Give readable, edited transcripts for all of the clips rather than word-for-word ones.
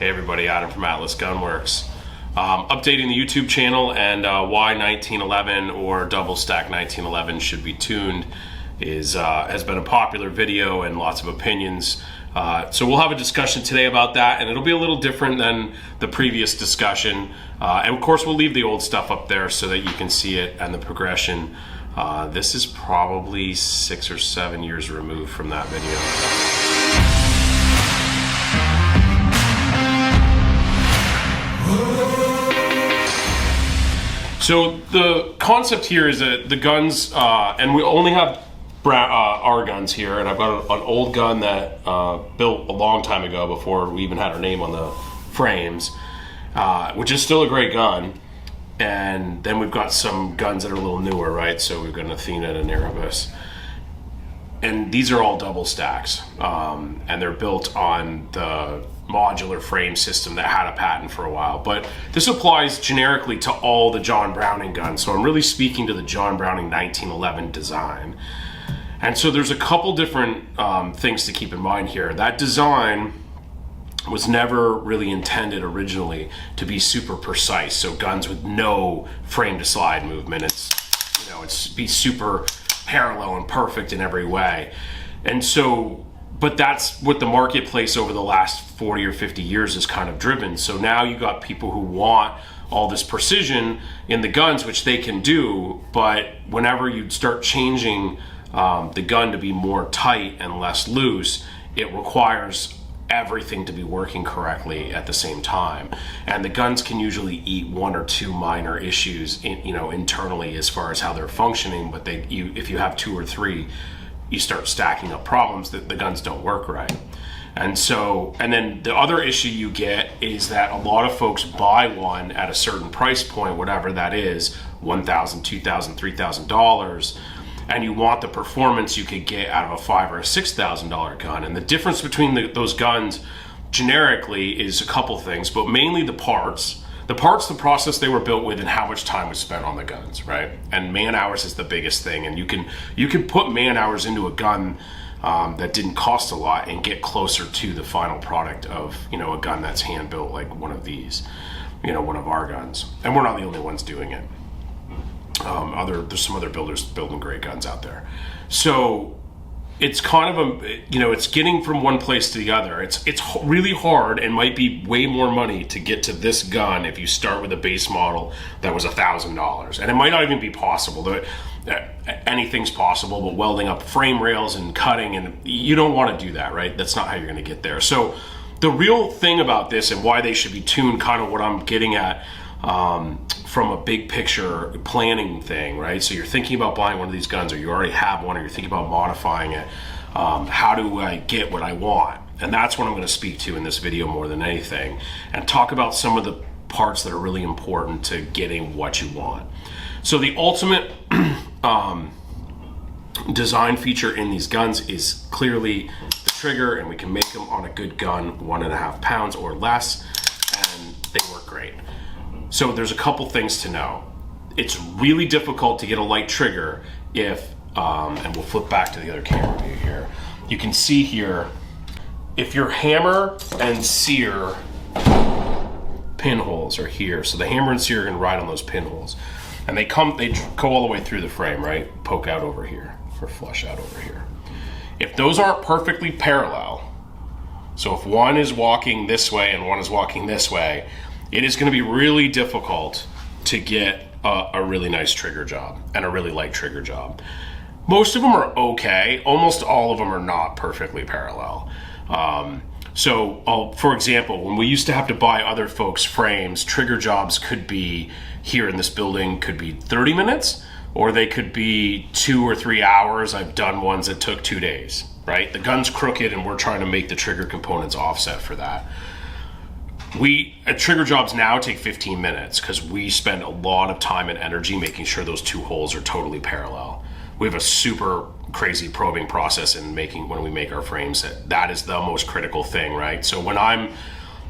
Hey everybody, Adam from Atlas Gunworks. Updating the YouTube channel and why 1911 or double stack 1911 should be tuned has been a popular video and lots of opinions. So we'll have a discussion today about that, and it'll be a little different than the previous discussion. And of course we'll leave the old stuff up there so that you can see it and the progression. This is probably 6 or 7 years removed from that video. So the concept here is that the guns, and we only have our guns here, and I've got an old gun that built a long time ago before we even had our name on the frames, which is still a great gun. And then we've got some guns that are a little newer, right? So we've got an Athena and an Erebus. And these are all double stacks, and they're built on the modular frame system that had a patent for a while. But this applies generically to all the John Browning guns. So I'm really speaking to the John Browning 1911 design. And so there's a couple different things to keep in mind here. That design was never really intended originally to be super precise. So guns with no frame to slide movement. It's be super parallel and perfect in every way. And so, but that's what the marketplace over the last 40 or 50 years has kind of driven. So now you got people who want all this precision in the guns, which they can do, but whenever you start changing the gun to be more tight and less loose, it requires everything to be working correctly at the same time. And the guns can usually eat one or two minor issues internally as far as how they're functioning, but if you have two or three, you start stacking up problems that the guns don't work right. And then the other issue you get is that a lot of folks buy one at a certain price point, whatever that is, $1,000, $2,000, $3,000, and you want the performance you could get out of a $5,000 or a $6,000 gun. And the difference between those guns generically is a couple things, but mainly the parts, the process they were built with, and how much time was spent on the guns, right? And man hours is the biggest thing. And you can put man hours into a gun that didn't cost a lot and get closer to the final product of a gun that's hand built, like one of these, one of our guns. And we're not the only ones doing it. There's some other builders building great guns out there. So it's kind of it's getting from one place to the other. It's really hard and might be way more money to get to this gun if you start with a base model that was $1,000. And it might not even be possible. Anything's possible, but welding up frame rails and cutting, and you don't want to do that, right? That's not how you're going to get there. So the real thing about this and why they should be tuned, kind of what I'm getting at, from a big picture planning thing, right? So you're thinking about buying one of these guns, or you already have one, or you're thinking about modifying it. How do I get what I want? And that's what I'm going to speak to in this video more than anything, and talk about some of the parts that are really important to getting what you want. So the ultimate design feature in these guns is clearly the trigger, and we can make them on a good gun 1.5 pounds or less, and they work great. So there's a couple things to know. It's really difficult to get a light trigger if, and we'll flip back to the other camera view here. You can see here, if your hammer and sear pinholes are here, so the hammer and sear are gonna ride on those pinholes, and they go all the way through the frame, right? Poke out over here, or flush out over here. If those aren't perfectly parallel, so if one is walking this way and one is walking this way, it is going to be really difficult to get a really nice trigger job and a really light trigger job. Most of them are okay. Almost all of them are not perfectly parallel. For example, when we used to have to buy other folks' frames, trigger jobs could be, here in this building, could be 30 minutes, or they could be 2 or 3 hours. I've done ones that took 2 days, right? The gun's crooked and we're trying to make the trigger components offset for that. Trigger jobs now take 15 minutes because we spend a lot of time and energy making sure those two holes are totally parallel. We have a super crazy probing process when we make our frames. That is the most critical thing, right? So when I'm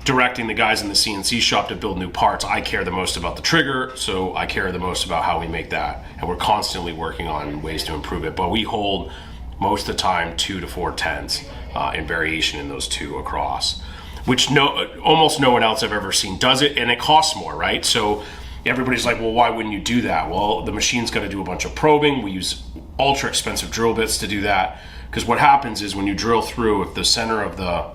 directing the guys in the CNC shop to build new parts, I care the most about the trigger, so I care the most about how we make that. And we're constantly working on ways to improve it, but we hold most of the time 2 to 4 tenths in variation in those two across. which almost no one else I've ever seen does it, and it costs more, right? So everybody's like, well, why wouldn't you do that? Well, the machine's got to do a bunch of probing. We use ultra expensive drill bits to do that, because what happens is when you drill through, if the center of the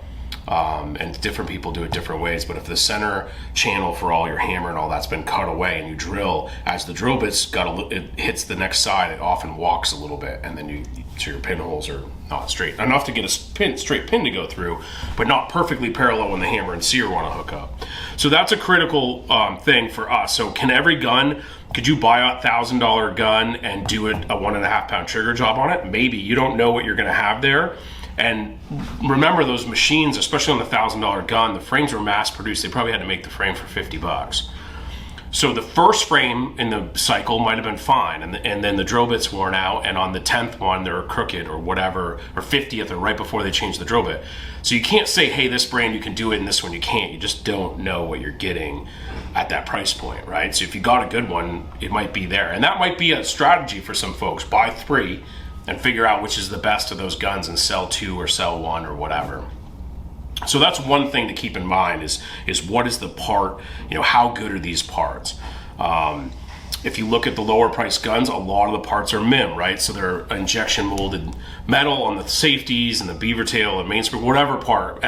and different people do it different ways, but if the center channel for all your hammer and all that's been cut away, and you drill, as the drill bit's it hits the next side, it often walks a little bit, and then so your pinholes are not straight enough to get a straight pin to go through, but not perfectly parallel when the hammer and sear want to hook up. So that's a critical thing for us. So could you buy a $1,000 gun and do a 1.5 pound trigger job on it? Maybe. You don't know what you're going to have there. And remember, those machines, especially on the $1,000 gun, the frames were mass produced. They probably had to make the frame for $50. So the first frame in the cycle might have been fine, and then the drill bit's worn out, and on the 10th one they're crooked or whatever, or 50th, or right before they change the drill bit. So you can't say, hey, this brand you can do it and this one you can't. You just don't know what you're getting at that price point, right? So if you got a good one, it might be there. And that might be a strategy for some folks. Buy 3 and figure out which is the best of those guns and sell 2 or sell 1 or whatever. So that's one thing to keep in mind is what is the part, how good are these parts? If you look at the lower price guns, a lot of the parts are MIM, right? So they're injection molded metal on the safeties and the beaver tail and mainspring, whatever part.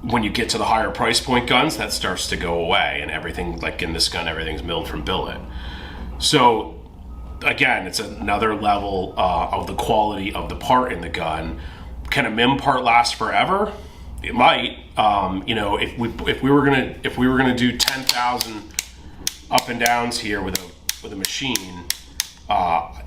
When you get to the higher price point guns, that starts to go away, and everything, like in this gun, everything's milled from billet. So again, it's another level of the quality of the part in the gun. Can a MIM part last forever? It might. If we were gonna do 10,000 up and downs here with a machine,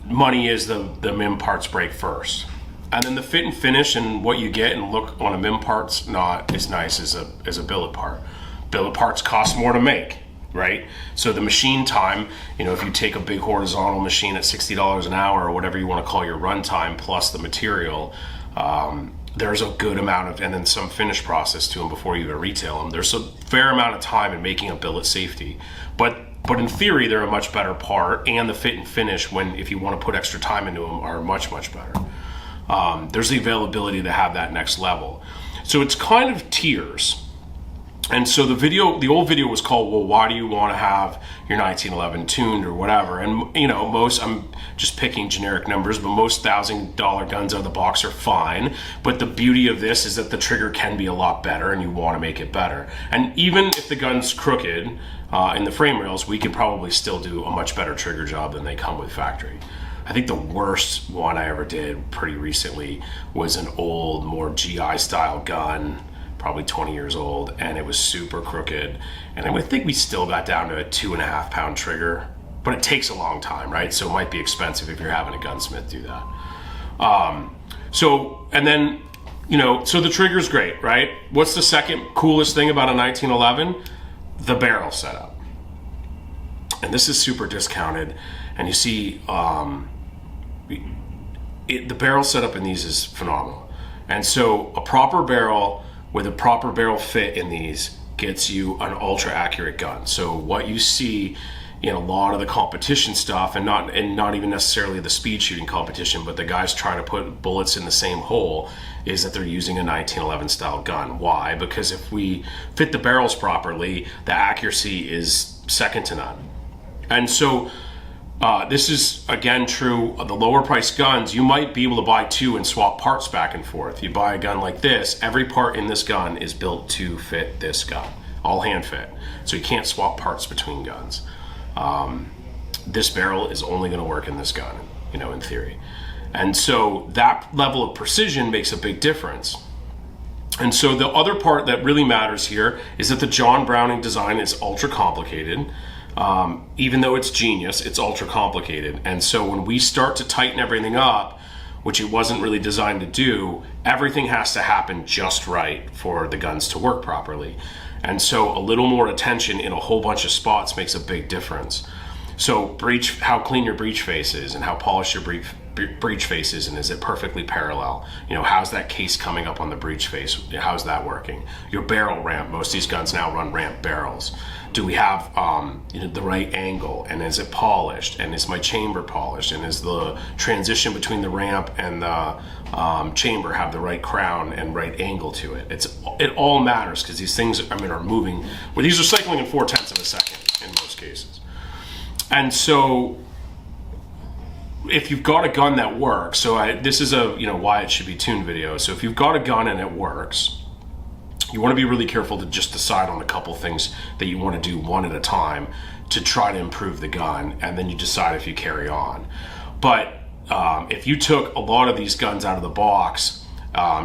money is the MIM parts break first, and then the fit and finish and what you get and look on a MIM part's not as nice as a billet part. Billet parts cost more to make, right? So the machine time, if you take a big horizontal machine at $60 an hour or whatever you want to call your run time plus the material, there's a good amount of, and then some finish process to them before you even retail them. There's a fair amount of time in making a billet safety, but in theory they're a much better part, and the fit and finish, if you want to put extra time into them, are much better. There's the availability to have that next level. So it's kind of tiers. And so the old video was called, well, why do you want to have your 1911 tuned or whatever? And I'm just picking generic numbers, but most $1,000 guns out of the box are fine. But the beauty of this is that the trigger can be a lot better, and you want to make it better. And even if the gun's crooked in the frame rails, we could probably still do a much better trigger job than they come with factory. I think the worst one I ever did pretty recently was an old, more GI style gun, probably 20 years old, and it was super crooked. And I think we still got down to a 2.5 pound trigger, but it takes a long time, right? So it might be expensive if you're having a gunsmith do that. So the trigger's great, right? What's the second coolest thing about a 1911? The barrel setup. And this is super discounted, and you see the barrel setup in these is phenomenal. And so a proper barrel with a proper barrel fit in these gets you an ultra accurate gun. So what you see in a lot of the competition stuff, and not even necessarily the speed shooting competition, but the guys trying to put bullets in the same hole, is that they're using a 1911 style gun. Why? Because if we fit the barrels properly, the accuracy is second to none. And so this is, again, true of the lower price guns. You might be able to buy 2 and swap parts back and forth. You buy a gun like this, every part in this gun is built to fit this gun, all hand fit. So you can't swap parts between guns. This barrel is only going to work in this gun, in theory. And so that level of precision makes a big difference. And so the other part that really matters here is that the John Browning design is ultra complicated. Even though it's genius, it's ultra complicated. And so when we start to tighten everything up, which it wasn't really designed to do, everything has to happen just right for the guns to work properly. And so a little more attention in a whole bunch of spots makes a big difference. So how clean your breech face is, and how polished your breech face is, and is it perfectly parallel? How's that case coming up on the breech face? How's that working? Your barrel ramp, most of these guns now run ramp barrels. Do we have the right angle, and is it polished, and is my chamber polished, and is the transition between the ramp and the chamber have the right crown and right angle to it? It all matters, because these things are moving. Well, these are cycling in 4/10 of a second in most cases. And so if you've got a gun that works, this is a why it should be tuned video. So if you've got a gun and it works, you want to be really careful to just decide on a couple things that you want to do one at a time to try to improve the gun, and then you decide if you carry on. But if you took a lot of these guns out of the box,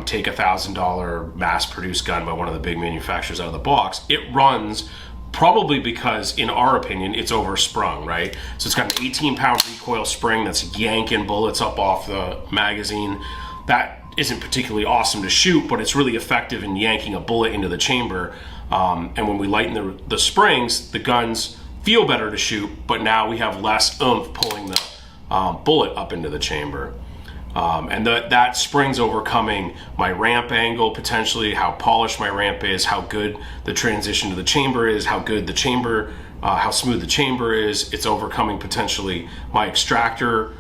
take $1,000 mass-produced gun by one of the big manufacturers out of the box, it runs probably because, in our opinion, it's oversprung, right? So it's got an 18-pound recoil spring that's yanking bullets up off the magazine. That isn't particularly awesome to shoot, but it's really effective in yanking a bullet into the chamber. And when we lighten the springs, the guns feel better to shoot, but now we have less oomph pulling the bullet up into the chamber. And that spring's overcoming my ramp angle, potentially, how polished my ramp is, how good the transition to the chamber is, how good the chamber, how smooth the chamber is. It's overcoming potentially my extractor,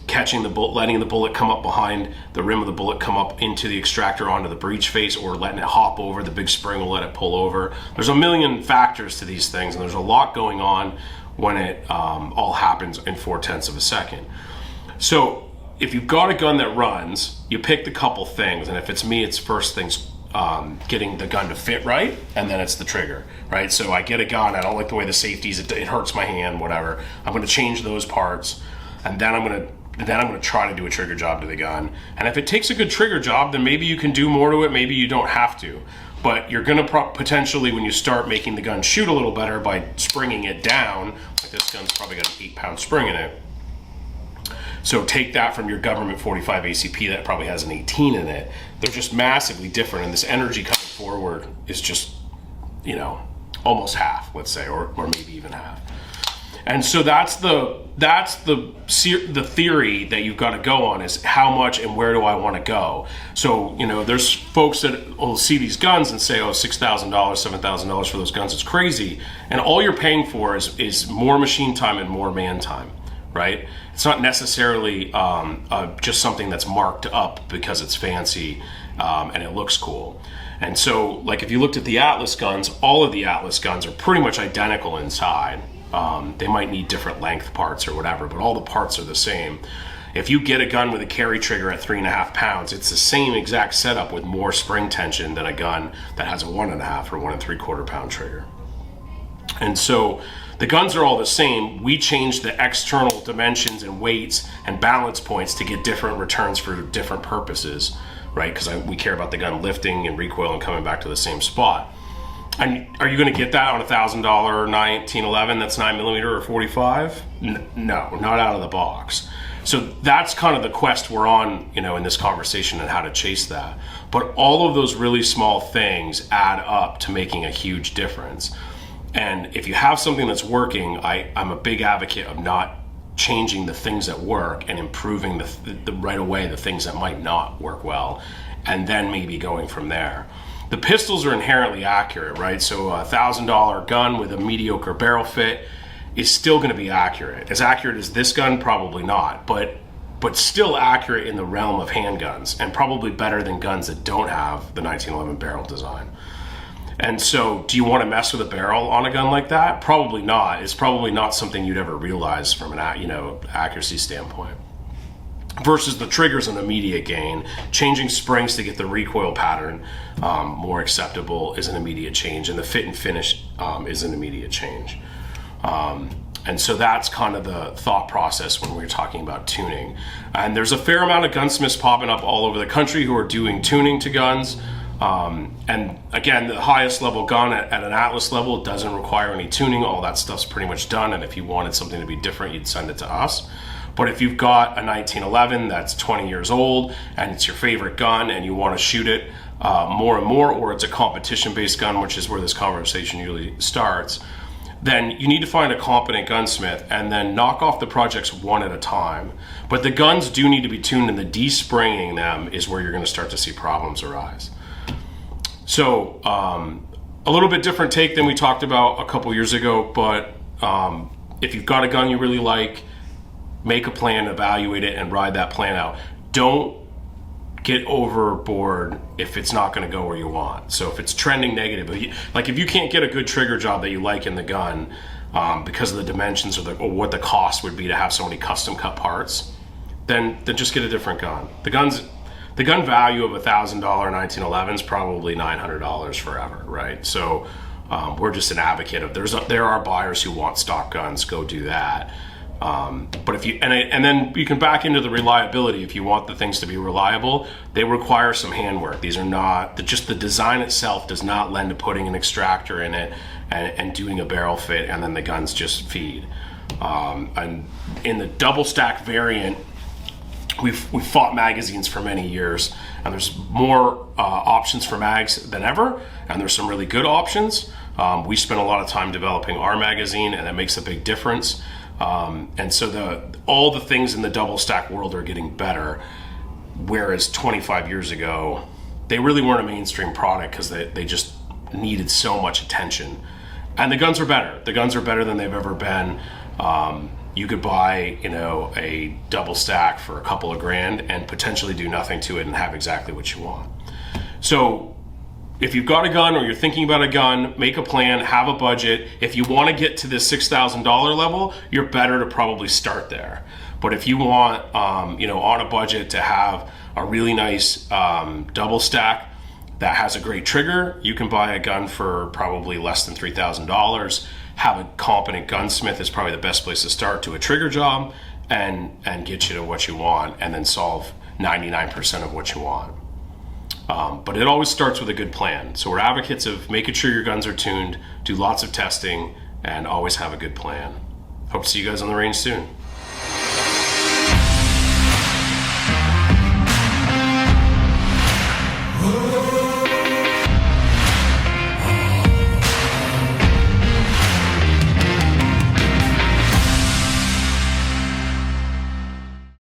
catching the bullet, letting the bullet come up behind the rim of the bullet, come up into the extractor onto the breech face, or letting it hop over. The big spring will let it pull over. There's a million factors to these things, and there's a lot going on when it all happens in 4/10 of a second. So if you've got a gun that runs, you pick the couple things, and if it's me, it's first things getting the gun to fit right, and then it's the trigger, right? So I get a gun, I don't like the way the safeties, it hurts my hand, whatever. I'm going to change those parts, and then I'm going to try to do a trigger job to the gun. And if it takes a good trigger job, then maybe you can do more to it, maybe you don't have to. But you're going to potentially, when you start making the gun shoot a little better by springing it down, like this gun's probably got an 8-pound spring in it. So take that from your government 45 ACP that probably has an 18 in it. They're just massively different, and this energy coming forward is just, almost half, let's say, or maybe even half. And so that's the theory that you've got to go on, is how much and where do I want to go. So there's folks that will see these guns and say, oh, $6,000, $7,000 for those guns, it's crazy. And all you're paying for is more machine time and more man time, right? It's not necessarily just something that's marked up because it's fancy and it looks cool. And so, like, if you looked at the Atlas guns, all of the Atlas guns are pretty much identical inside. They might need different length parts or whatever, but all the parts are the same. If you get a gun with a carry trigger at 3.5 pounds, it's the same exact setup with more spring tension than a gun that has a 1.5 or 1 3/4 pound trigger. And so the guns are all the same. We change the external dimensions and weights and balance points to get different returns for different purposes, right? Because we care about the gun lifting and recoil and coming back to the same spot. And are you going to get that on a $1,000 1911 that's 9mm or 45? No, not out of the box. So that's kind of the quest we're on, in this conversation, and how to chase that. But all of those really small things add up to making a huge difference. And if you have something that's working, I'm a big advocate of not changing the things that work and improving the right away the things that might not work well, and then maybe going from there. The pistols are inherently accurate, right? So a $1,000 gun with a mediocre barrel fit is still going to be accurate. As accurate as this gun, probably not, but still accurate in the realm of handguns, and probably better than guns that don't have the 1911 barrel design. And so, do you want to mess with a barrel on a gun like that? Probably not. It's probably not something you'd ever realize from an accuracy standpoint. Versus the trigger's an immediate gain. Changing springs to get the recoil pattern more acceptable is an immediate change, and the fit and finish is an immediate change. And so that's kind of the thought process when we're talking about tuning. And there's a fair amount of gunsmiths popping up all over the country who are doing tuning to guns. And again, the highest level gun at an Atlas level doesn't require any tuning. All that stuff's pretty much done, and if you wanted something to be different, you'd send it to us. But if you've got a 1911 that's 20 years old and it's your favorite gun and you want to shoot it more and more, or it's a competition-based gun, which is where this conversation usually starts, then you need to find a competent gunsmith and then knock off the projects one at a time. But the guns do need to be tuned, and the de-springing them is where you're going to start to see problems arise. So a little bit different take than we talked about a couple years ago, but if you've got a gun you really like, make a plan, evaluate it, and ride that plan out. Don't get overboard if it's not going to go where you want. So if it's trending negative, if you can't get a good trigger job that you like in the gun because of the dimensions or what the cost would be to have so many custom cut parts, then just get a different gun. The gun value of $1,000 1911 is probably $900 forever, right? So we're just an advocate of there are buyers who want stock guns. Go do that. But if you and then you can back into the reliability. If you want the things to be reliable, they require some handwork. These are not just the design itself does not lend to putting an extractor in it and doing a barrel fit and then the guns just feed. And in the double stack variant, we've fought magazines for many years, and there's more options for mags than ever, and there's some really good options. We spent a lot of time developing our magazine, and that makes a big difference. And so all the things in the double stack world are getting better, whereas 25 years ago, they really weren't a mainstream product because they just needed so much attention. And the guns are better. The guns are better than they've ever been. You could buy, a double stack for a couple of grand and potentially do nothing to it and have exactly what you want. So if you've got a gun or you're thinking about a gun, make a plan, have a budget. If you want to get to the $6,000 level, you're better to probably start there. But if you want, on a budget to have a really nice double stack that has a great trigger, you can buy a gun for probably less than $3,000. Have a competent gunsmith is probably the best place to start to a trigger job and get you to what you want and then solve 99% of what you want. But it always starts with a good plan. So we're advocates of making sure your guns are tuned, do lots of testing, and always have a good plan. Hope to see you guys on the range soon.